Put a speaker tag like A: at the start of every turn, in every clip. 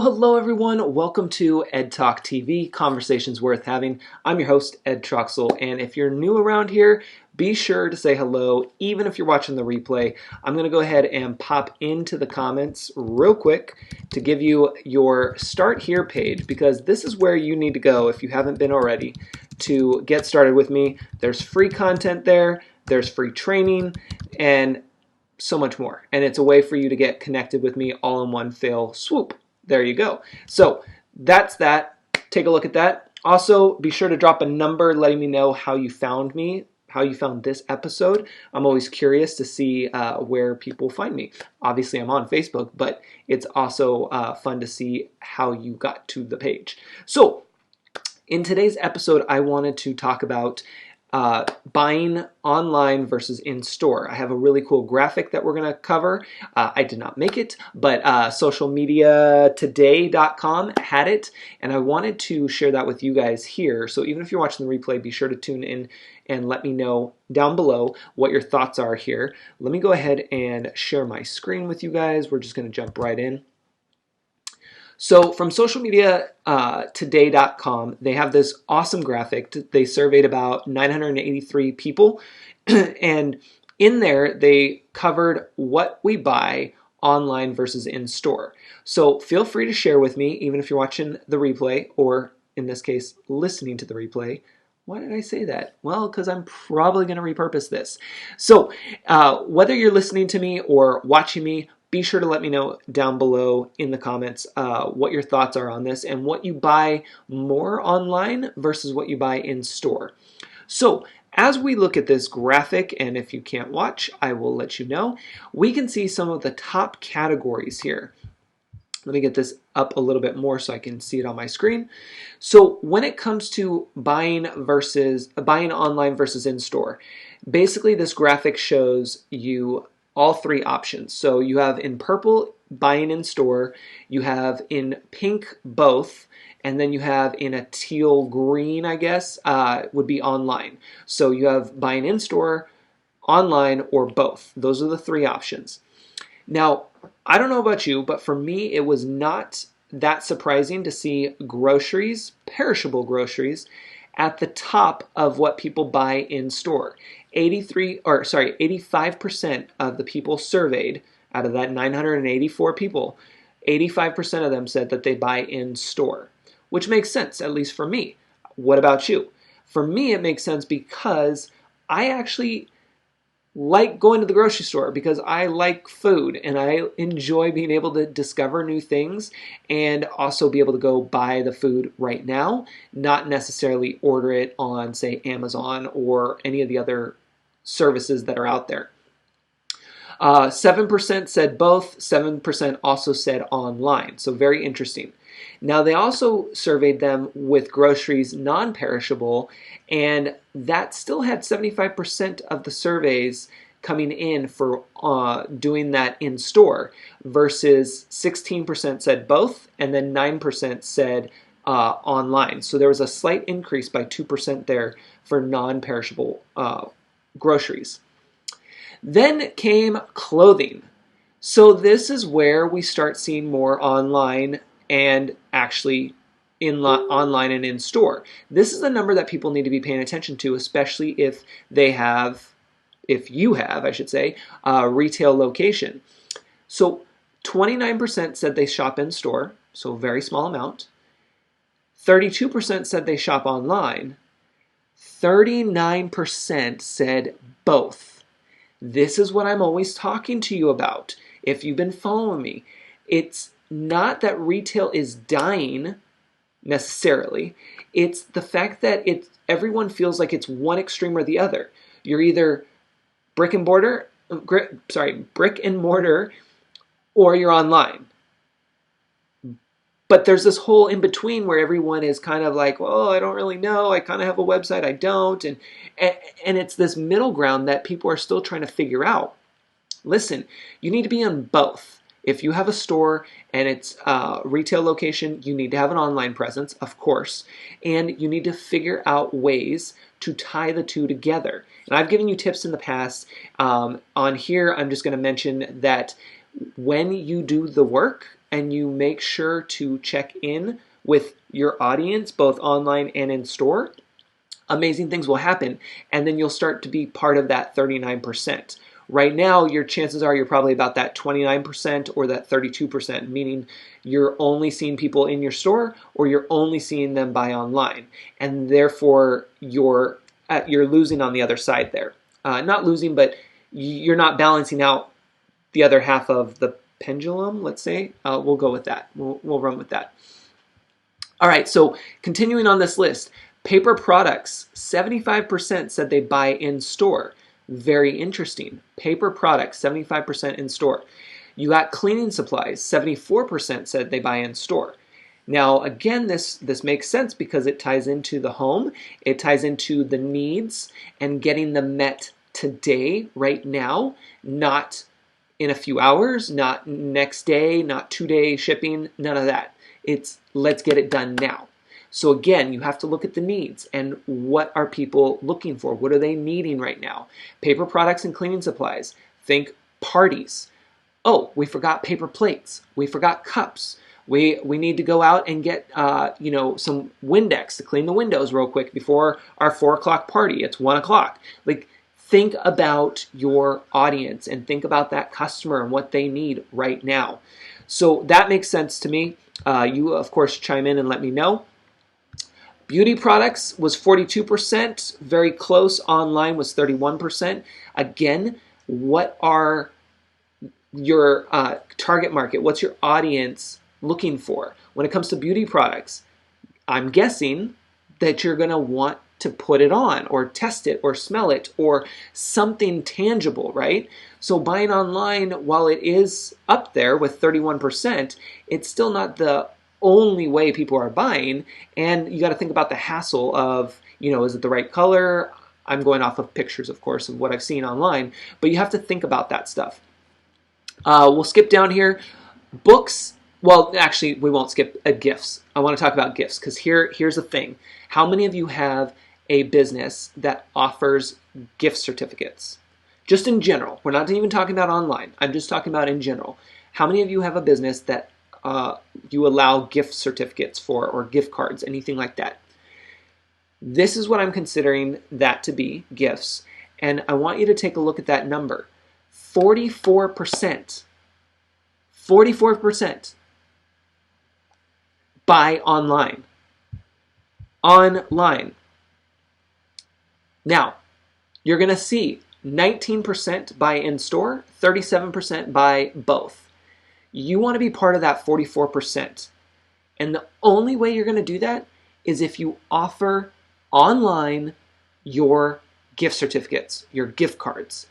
A: Hello everyone. Welcome to Ed Talk TV, Conversations Worth Having. I'm your host, Ed Troxel, and if you're new around here, be sure to say hello, even if you're watching the replay. I'm going to go ahead and pop into the comments real quick to give you your Start Here page, because this is where you need to go if you haven't been already to get started with me. There's free content there, there's free training, and so much more. And it's a way for you to get connected with me all in one fell swoop. There you go. So that's that. Take a look at that. Also, be sure to drop a number letting me know how you found me, how you found this episode. I'm always curious to see where people find me. Obviously, I'm on Facebook, but it's also fun to see how you got to the page. So in today's episode, I wanted to talk about buying online versus in-store. I have a really cool graphic that we're going to cover. I did not make it, but socialmediatoday.com had it, and I wanted to share that with you guys here. So even if you're watching the replay, be sure to tune in and let me know down below what your thoughts are here. Let me go ahead and share my screen with you guys. We're just going to jump right in. So from socialmediatoday.com, they have this awesome graphic. They surveyed about 983 people, and in there they covered what we buy online versus in-store. So feel free to share with me, even if you're watching the replay, or in this case, listening to the replay. Why did I say that? Well, because I'm probably going to repurpose this. So whether you're listening to me or watching me, be sure to let me know down below in the comments what your thoughts are on this and what you buy more online versus what you buy in store. So as we look at this graphic, and if you can't watch, I will let you know, we can see some of the top categories here. Let me get this up a little bit more so I can see it on my screen. So when it comes to buying online versus in store, basically this graphic shows you all three options. So you have in purple, buying in store, you have in pink, both, and then you have in a teal green, I guess, would be online. So you have buying in store, online, or both. Those are the three options. Now, I don't know about you, but for me, it was not that surprising to see groceries, perishable groceries, at the top of what people buy in store. 85% of the people surveyed out of that 984 people, 85% of them said that they buy in store, which makes sense, at least for me. What about you? For me, it makes sense because I actually like going to the grocery store because I like food and I enjoy being able to discover new things and also be able to go buy the food right now, not necessarily order it on, say, Amazon or any of the other services that are out there. 7% said both, 7% also said online, so very interesting. Now, they also surveyed them with groceries non-perishable, and that still had 75% of the surveys coming in for doing that in store versus 16% said both, and then 9% said online. So there was a slight increase by 2% there for non-perishable groceries. Then came clothing. So this is where we start seeing more online and actually online and in store. This is the number that people need to be paying attention to, especially if you have, I should say, a retail location. So 29% said they shop in store, so a very small amount. 32% said they shop online. 39% said both. This is what I'm always talking to you about. If you've been following me, it's not that retail is dying necessarily. It's the fact that everyone feels like it's one extreme or the other. You're either brick and mortar brick and mortar, or you're online. But there's this whole in between where everyone is kind of like, well, I don't really know. I kind of have a website, I don't. And it's this middle ground that people are still trying to figure out. Listen, you need to be on both. If you have a store and it's a retail location, you need to have an online presence, of course. And you need to figure out ways to tie the two together. And I've given you tips in the past. On here, I'm just going to mention that when you do the work and you make sure to check in with your audience, both online and in store, amazing things will happen. And then you'll start to be part of that 39%. Right now, your chances are you're probably about that 29% or that 32%, meaning you're only seeing people in your store or you're only seeing them buy online. And therefore, you're losing on the other side there. Not losing, but you're not balancing out the other half of the pendulum, let's say. We'll go with that. We'll run with that. All right, so continuing on this list, paper products, 75% said they buy in store. Very interesting. Paper products, 75% in store. You got cleaning supplies, 74% said they buy in store. Now, again, this makes sense because it ties into the home, it ties into the needs and getting them met today, right now, not in a few hours, not next day, not 2-day shipping, none of that. It's let's get it done now. So again, you have to look at the needs and what are people looking for? What are they needing right now? Paper products and cleaning supplies. Think parties. Oh, we forgot paper plates. We forgot cups. We need to go out and get some Windex to clean the windows real quick before our 4 o'clock party. It's 1 o'clock. Like, think about your audience and think about that customer and what they need right now. So that makes sense to me. You, of course, chime in and let me know. Beauty products was 42%, very close. Online was 31%. Again, what are your target market? What's your audience looking for? When it comes to beauty products, I'm guessing that you're going to want to put it on or test it or smell it or something tangible, right? So buying online, while it is up there with 31%, it's still not the only way people are buying. And you got to think about the hassle of, is it the right color? I'm going off of pictures, of course, of what I've seen online, but you have to think about that stuff. We'll skip down here. Books. Well, actually, we won't skip gifts. I want to talk about gifts because here's the thing. How many of you have a business that offers gift certificates? Just in general. We're not even talking about online. I'm just talking about in general. How many of you have a business that you allow gift certificates for or gift cards, anything like that? This is what I'm considering that to be, gifts. And I want you to take a look at that number. 44%. 44% buy online. Online. Now, you're going to see 19% buy in store, 37% buy both. You want to be part of that 44%. And the only way you're going to do that is if you offer online your gift certificates, your gift cards.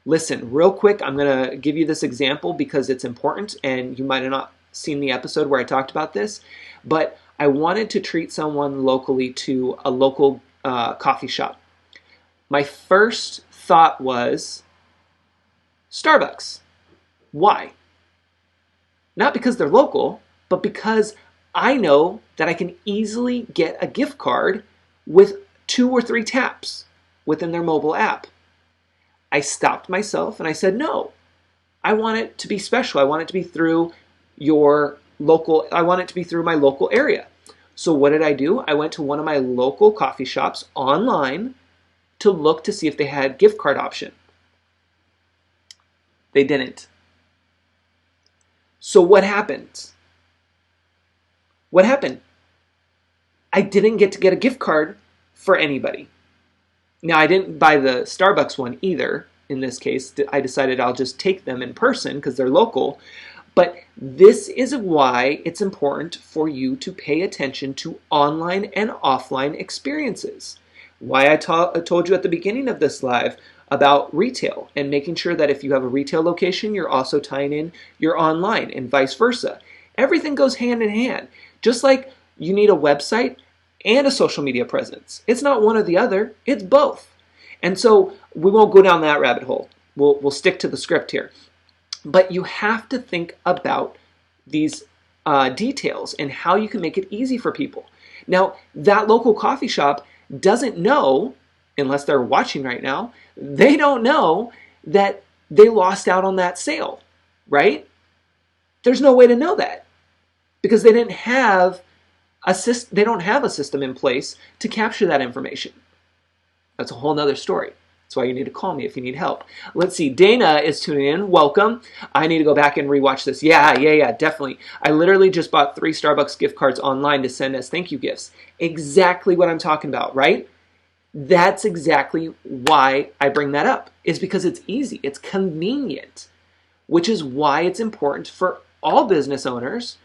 A: Listen, real quick, I'm going to give you this example because it's important and you might have not seen the episode where I talked about this, but I wanted to treat someone locally to a local coffee shop. My first thought was Starbucks. Why? Not because they're local, but because I know that I can easily get a gift card with 2 or 3 taps within their mobile app. I stopped myself and I said, no, I want it to be special. I want it to be through I want it to be through my local area. So what did I do? I went to one of my local coffee shops online to look to see if they had gift card option. They didn't. So what happened? What happened? I didn't get to get a gift card for anybody. Now, I didn't buy the Starbucks one either. In this case, I decided I'll just take them in person because they're local. But this is why it's important for you to pay attention to online and offline experiences. Why I told you at the beginning of this live, about retail and making sure that if you have a retail location, you're also tying in your online and vice versa. Everything goes hand in hand. Just like you need a website and a social media presence. It's not one or the other, it's both. And so we won't go down that rabbit hole. We'll stick to the script here. But you have to think about these details and how you can make it easy for people. Now, that local coffee shop doesn't know, unless they're watching right now, they don't know that they lost out on that sale, right? There's no way to know that because they didn't have they don't have a system in place to capture that information. That's a whole nother story. That's why you need to call me if you need help. Let's see. Dana is tuning in. Welcome. I need to go back and rewatch this. Yeah, definitely. I literally just bought 3 Starbucks gift cards online to send as thank you gifts. Exactly what I'm talking about, right? That's exactly why I bring that up. Is because it's easy. It's convenient, which is why it's important for all business owners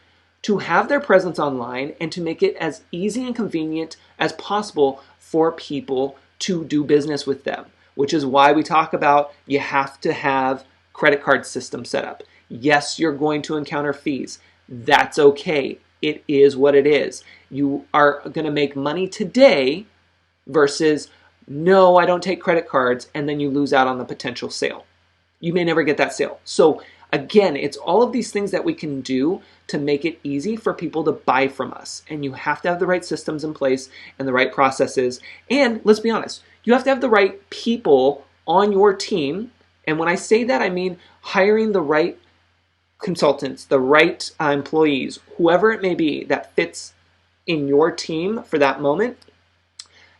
A: to have their presence online and to make it as easy and convenient as possible for people to do business with them, which is why we talk about you have to have credit card system set up. Yes, you're going to encounter fees. That's okay. It is what it is. You are going to make money today versus, no, I don't take credit cards, and then you lose out on the potential sale. You may never get that sale. So again, it's all of these things that we can do to make it easy for people to buy from us. And you have to have the right systems in place and the right processes. And let's be honest, you have to have the right people on your team. And when I say that, I mean hiring the right consultants, the right employees, whoever it may be that fits in your team for that moment.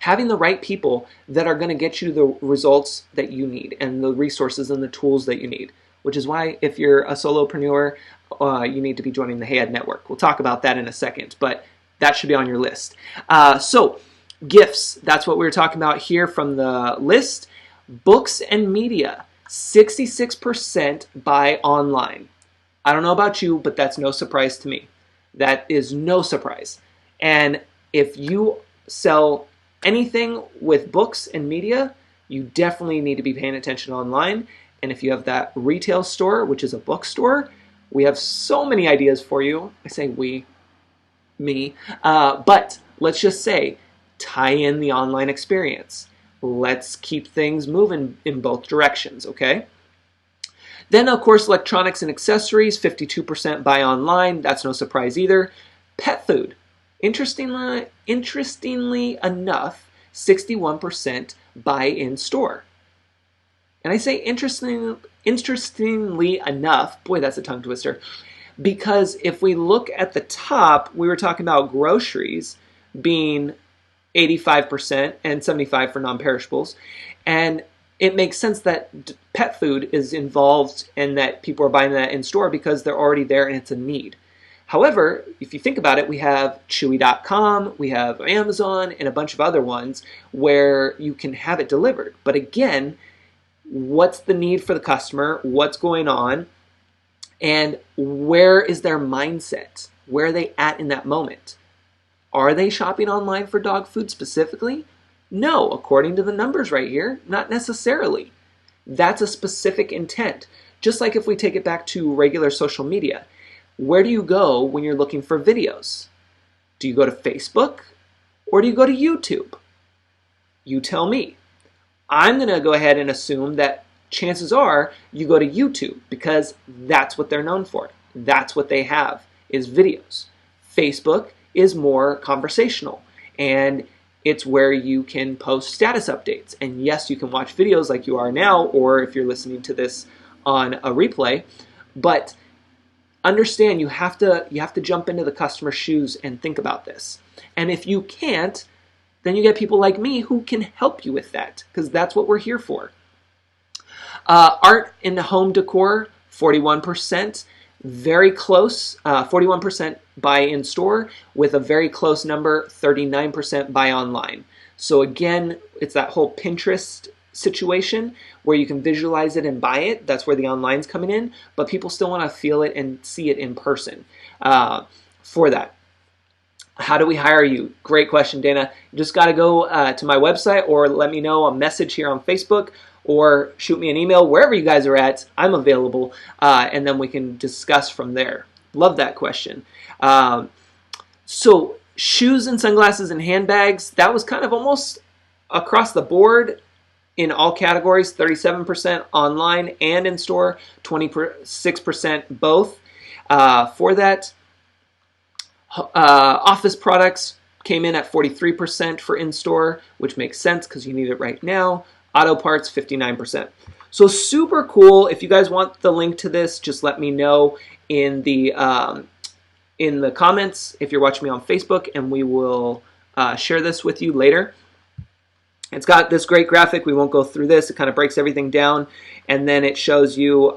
A: Having the right people that are going to get you the results that you need and the resources and the tools that you need. Which is why if you're a solopreneur, you need to be joining the Hey Ed Network. We'll talk about that in a second, but that should be on your list. So gifts, that's what we were talking about here from the list. Books and media, 66% buy online. I don't know about you, but that's no surprise to me. That is no surprise. And if you sell anything with books and media, you definitely need to be paying attention online. And if you have that retail store, which is a bookstore, we have so many ideas for you. I say we, me, but let's just say tie in the online experience. Let's keep things moving in both directions, okay? Then, of course, electronics and accessories, 52% buy online. That's no surprise either. Pet food, interestingly enough, 61% buy in store. And I say interestingly enough, boy, that's a tongue twister, because if we look at the top, we were talking about groceries being 85% and 75% for non-perishables. And it makes sense that pet food is involved and that people are buying that in store because they're already there and it's a need. However, if you think about it, we have Chewy.com, we have Amazon, and a bunch of other ones where you can have it delivered. But again, what's the need for the customer, what's going on, and where is their mindset? Where are they at in that moment? Are they shopping online for dog food specifically? No, according to the numbers right here, not necessarily. That's a specific intent. Just like if we take it back to regular social media, where do you go when you're looking for videos? Do you go to Facebook or do you go to YouTube? You tell me. I'm going to go ahead and assume that chances are you go to YouTube because that's what they're known for. That's what they have is videos. Facebook is more conversational and it's where you can post status updates. And yes, you can watch videos like you are now or if you're listening to this on a replay, but understand you have to jump into the customer's shoes and think about this. And if you can't, then you get people like me who can help you with that because that's what we're here for. Art and home decor, 41%. Very close, 41% buy in store with a very close number, 39% buy online. So again, it's that whole Pinterest situation where you can visualize it and buy it. That's where the online's coming in, but people still want to feel it and see it in person for that. How do we hire you? Great question, Dana. You just got to go to my website or let me know a message here on Facebook or shoot me an email. Wherever you guys are at, I'm available, and then we can discuss from there. Love that question. So shoes and sunglasses and handbags, that was kind of almost across the board in all categories, 37% online and in store, 26% both. For that, office products came in at 43% for in-store, which makes sense because you need it right now. Auto parts, 59%. So super cool. If you guys want the link to this, just let me know in the comments if you're watching me on Facebook, and we will share this with you later. It's got this great graphic. We won't go through this. It kind of breaks everything down, and then it shows you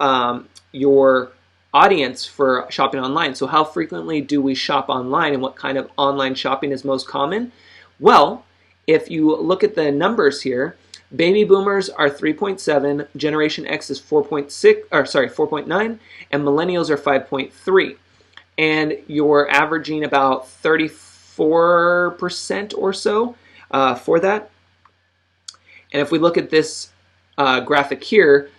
A: your audience for shopping online. So how frequently do we shop online, and what kind of online shopping is most common? Well, if you look at the numbers here, baby boomers are 3.7, Generation X is 4.9, and millennials are 5.3. And you're averaging about 34% or so for that. And if we look at this graphic here,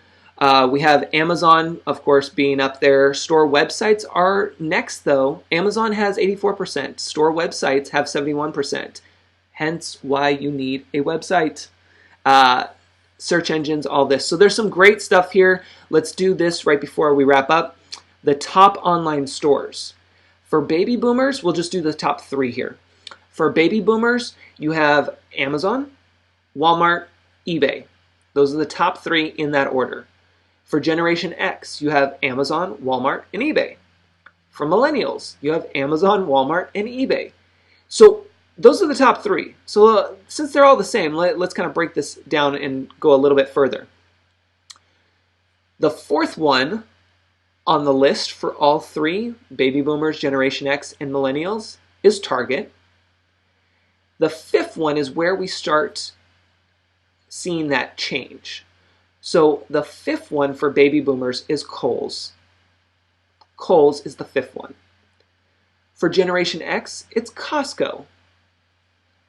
A: we have Amazon, of course, being up there. Store websites are next, though. Amazon has 84%. Store websites have 71%. Hence why you need a website. Search engines, all this. So there's some great stuff here. Let's do this right before we wrap up. The top online stores. For baby boomers, we'll just do the top 3 here. For baby boomers, you have Amazon, Walmart, eBay. Those are the top 3 in that order. For Generation X, you have Amazon, Walmart, and eBay. For millennials, you have Amazon, Walmart, and eBay. So those are the top 3. So since they're all the same, let's kind of break this down and go a little bit further. The 4th one on the list for all 3, baby boomers, Generation X, and millennials, is Target. The 5th one is where we start seeing that change. So the 5th one for baby boomers is Kohl's. Kohl's is the 5th one. For Generation X, it's Costco.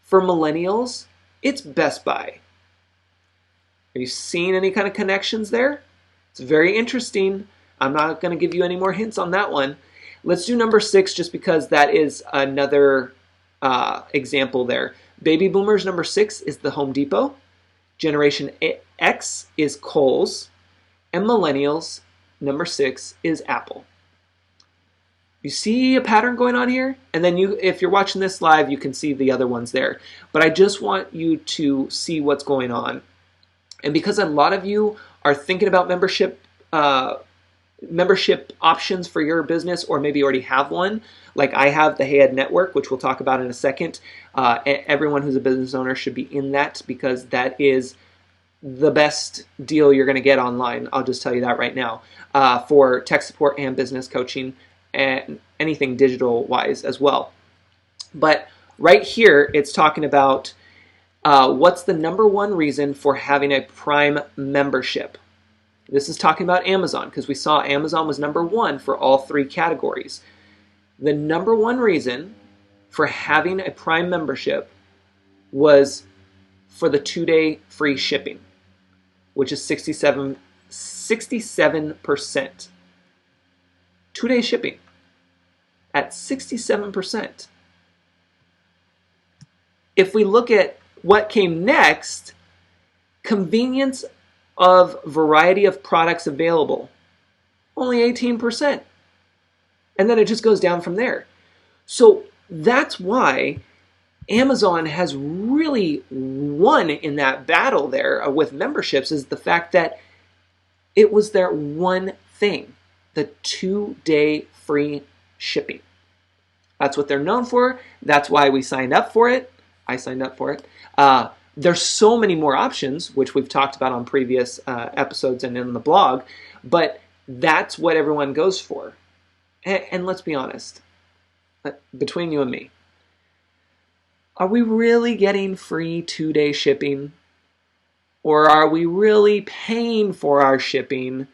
A: For millennials, it's Best Buy. Are you seeing any kind of connections there? It's very interesting. I'm not going to give you any more hints on that one. Let's do number 6 just because that is another example there. Baby boomers, number 6 is the Home Depot. Generation X is Kohl's. And millennials, number 6 is Apple. You see a pattern going on here? And then if you're watching this live, you can see the other ones there. But I just want you to see what's going on. And because a lot of you are thinking about membership options for your business, or maybe already have one, like I have the Hey Ed Network, which we'll talk about in a second. Everyone who's a business owner should be in that because that is the best deal you're going to get online. I'll just tell you that right now, for tech support and business coaching and anything digital wise as well. But right here, it's talking about what's the number 1 reason for having a Prime membership. This is talking about Amazon because we saw Amazon was number 1 for all 3 categories. The number 1 reason for having a Prime membership was for the 2-day free shipping, which is 67%. 2-day shipping at 67%. If we look at what came next, convenience of variety of products available, only 18%. And then it just goes down from there. So that's why Amazon has really won in that battle there with memberships, is the fact that it was their one thing, the 2-day free shipping. That's what they're known for. That's why we signed up for it. I signed up for it. There's so many more options, which we've talked about on previous episodes and in the blog, but that's what everyone goes for. And let's be honest, between you and me, are we really getting free 2-day shipping? Or are we really paying for our shipping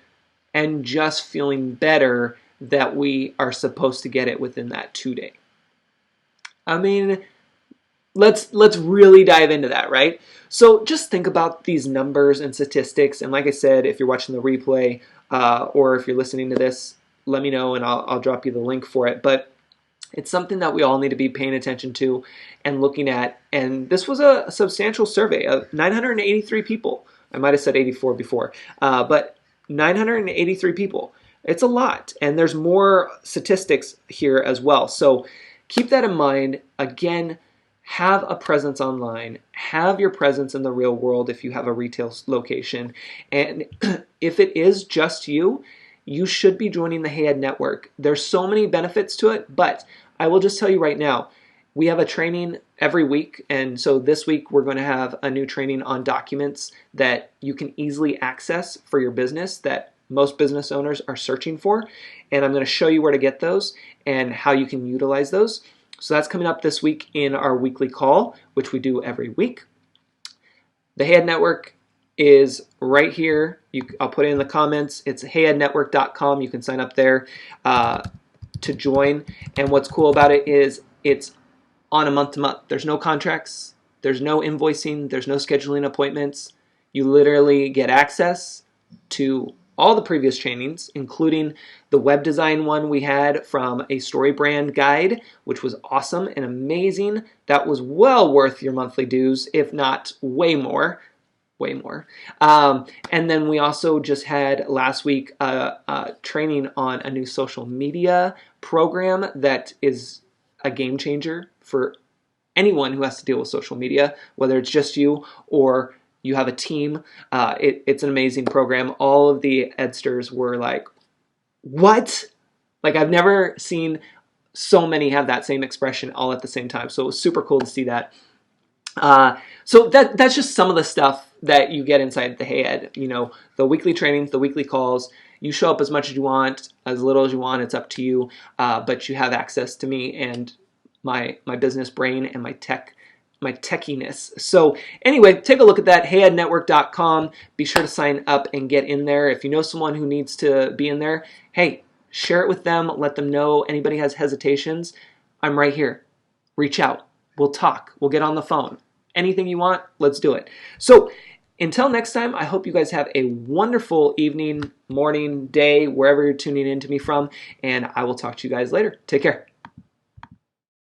A: and just feeling better that we are supposed to get it within that 2-day? I mean, let's really dive into that, right? So just think about these numbers and statistics. And like I said, if you're watching the replay or if you're listening to this, let me know and I'll drop you the link for it. But it's something that we all need to be paying attention to and looking at. And this was a substantial survey of 983 people. I might have said 84 before, but 983 people. It's a lot. And there's more statistics here as well. So keep that in mind. Again, have a presence online, have your presence in the real world if you have a retail location. And if it is just you, you should be joining the Hey Ed Network. There's so many benefits to it, but I will just tell you right now, we have a training every week. And so this week we're going to have a new training on documents that you can easily access for your business that most business owners are searching for. And I'm going to show you where to get those and how you can utilize those. So that's coming up this week in our weekly call, which we do every week. The Hey Ed Network is right here. I'll put it in the comments. It's heyednetwork.com. You can sign up there to join. And what's cool about it is it's on a month-to-month. There's no contracts. There's no invoicing. There's no scheduling appointments. You literally get access to all the previous trainings, including the web design one we had from a StoryBrand guide, which was awesome and amazing. That was well worth your monthly dues, if not way more. Way more. And then we also just had last week a training on a new social media program that is a game changer for anyone who has to deal with social media, whether it's just you or you have a team. It's an amazing program. All of the Edsters were like, what? Like, I've never seen so many have that same expression all at the same time. So it was super cool to see that. So that's just some of the stuff that you get inside the Hey Ed. You know, the weekly trainings, the weekly calls. You show up as much as you want, as little as you want. It's up to you. But you have access to me and my business brain and my techiness. So anyway, take a look at that, heyednetwork.com. Be sure to sign up and get in there. If you know someone who needs to be in there, hey, share it with them. Let them know. Anybody has hesitations, I'm right here. Reach out. We'll talk. We'll get on the phone. Anything you want, let's do it. So until next time, I hope you guys have a wonderful evening, morning, day, wherever you're tuning in to me from, and I will talk to you guys later. Take care.